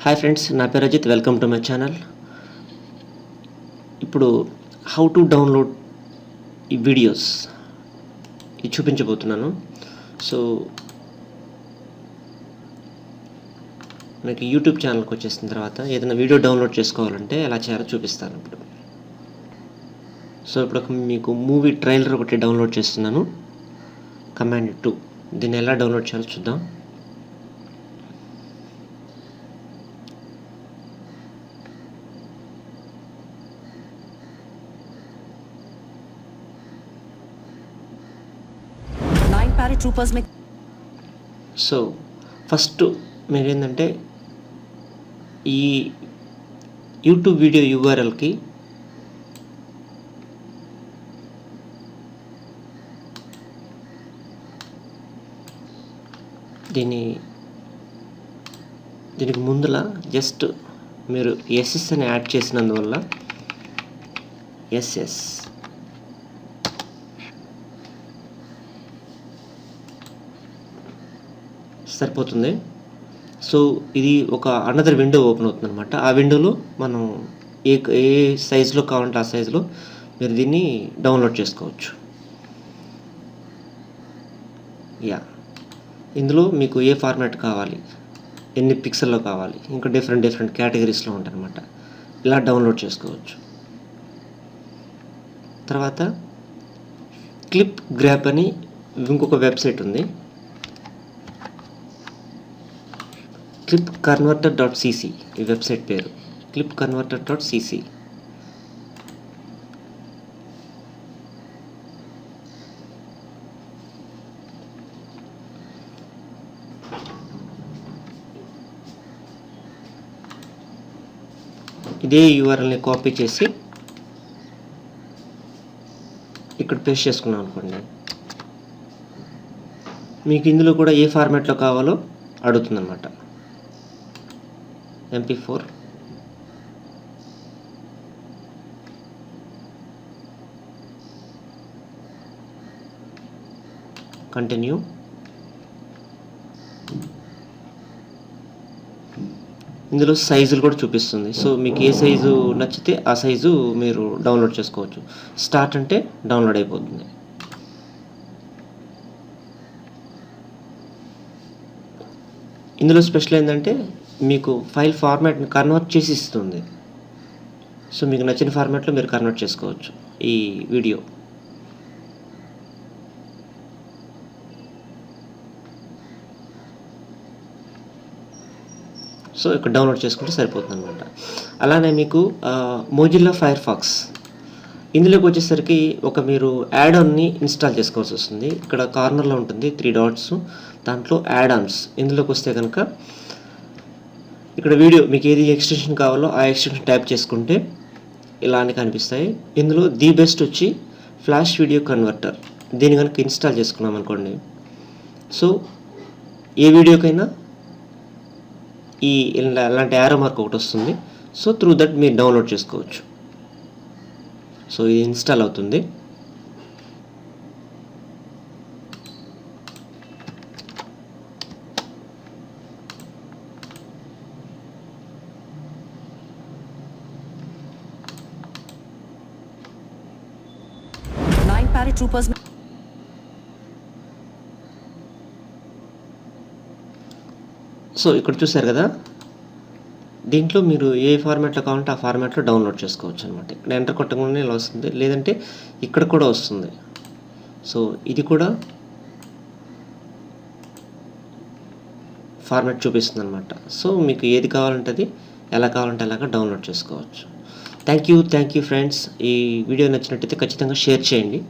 Hi friends, నా పేరు Ajith. Welcome to my channel. ఇప్పుడు హౌ టు డౌన్లోడ్ ఈ వీడియోస్ ఇది చూపించబోతున్నాను. సో మనకి యూట్యూబ్ ఛానల్కి వచ్చేసిన తర్వాత ఏదైనా వీడియో డౌన్లోడ్ చేసుకోవాలంటే ఎలా చేయాలో చూపిస్తాను ఇప్పుడు. సో ఇప్పుడు మీకు మూవీ ట్రైలర్ ఒకటి డౌన్లోడ్ చేస్తున్నాను. కమాండ్ 2. దీన్ని ఎలా డౌన్లోడ్ చేయాలో చూద్దాం. సో ఫస్ట్ మీరు ఏంటంటే ఈ యూట్యూబ్ వీడియో యూఆర్ఎల్కి దీనికి ముందులా జస్ట్ మీరు ఎస్ఎస్ అని యాడ్ చేసినందువల్ల ఎస్ఎస్ సరిపోతుంది. సో ఇది ఒక అనదర్ విండో ఓపెన్ అవుతుంది అనమాట. ఆ విండోలో మనం ఏ సైజులో కావాలంటే ఆ సైజులో మీరు దీన్ని డౌన్లోడ్ చేసుకోవచ్చు. ఇందులో మీకు ఏ ఫార్మాట్ కావాలి, ఎన్ని పిక్సెల్లో కావాలి, ఇంకా డిఫరెంట్ కేటగిరీస్లో ఉంటాయన్నమాట. ఇలా డౌన్లోడ్ చేసుకోవచ్చు. తర్వాత క్లిప్ గ్రాప్ అని ఇంకొక వెబ్సైట్ ఉంది. clipconverter.cc ఈ వెబ్సైట్ పేరు. clipconverter.cc. ఇదే యూఆర్ఎల్ని కాపీ చేసి ఇక్కడ పేస్ట్ చేసుకున్నాం అనుకోండి. మీకు ఇందులో కూడా ఏ ఫార్మాట్లో కావాలో అడుగుతుందన్నమాట. MP4, continue. ఇందులో సైజులు కూడా చూపిస్తుంది. సో మీకు ఏ సైజు నచ్చితే ఆ సైజు మీరు డౌన్లోడ్ చేసుకోవచ్చు. స్టార్ట్ అంటే డౌన్లోడ్ అయిపోతుంది. ఇందులో స్పెషల్ ఏంటంటే మీకు ఫైల్ ఫార్మాట్ని కన్వర్ట్ చేసి ఇస్తుంది. సో మీకు నచ్చిన ఫార్మాట్లో మీరు కన్వర్ట్ చేసుకోవచ్చు ఈ వీడియో. సో ఇక్కడ డౌన్లోడ్ చేసుకుంటే సరిపోతుంది అనమాట. అలానే మీకు మొజిల్లా ఫైర్ ఫాక్స్ ఇందులోకి వచ్చేసరికి మీరు యాడ్ ఆన్ని ఇన్స్టాల్ చేసుకోవాల్సి వస్తుంది. ఇక్కడ కార్నర్లో ఉంటుంది 3 డాట్స్, దాంట్లో యాడ్ ఆన్స్. ఇందులోకి వస్తే కనుక ఇక్కడ వీడియో మీకు ఏది ఎక్స్టెన్షన్ కావాలో ఆ ఎక్స్టెన్షన్ ట్యాప్ చేసుకుంటే ఇలానే కనిపిస్తాయి. ఇందులో ది బెస్ట్ వచ్చి ఫ్లాష్ వీడియో కన్వర్టర్. దీన్ని కనుక ఇన్స్టాల్ చేసుకున్నాం అనుకోండి, సో ఏ వీడియోకైనా ఇలాంటి యారో మార్క్ ఒకటి వస్తుంది. సో త్రూ దట్ మీరు డౌన్లోడ్ చేసుకోవచ్చు. సో ఇది ఇన్స్టాల్ అవుతుంది. paratroopers. సో ఇక్కడ చూసారు కదా, దీంట్లో మీరు ఏ ఫార్మాట్లో కావాలంటే ఆ ఫార్మాట్లో డౌన్లోడ్ చేసుకోవచ్చు అనమాట. ఇక్కడ ఎంటర్ కొట్టగానే ఇలా వస్తుంది, లేదంటే ఇక్కడ కూడా వస్తుంది. సో ఇది కూడా ఫార్మాట్ చూపిస్తుంది అనమాట. సో మీకు ఏది కావాలంటే అది, ఎలా కావాలంటే అలాగా డౌన్లోడ్ చేసుకోవచ్చు. Thank you friends. ఈ వీడియో నచ్చినట్టయితే ఖచ్చితంగా షేర్ చేయండి.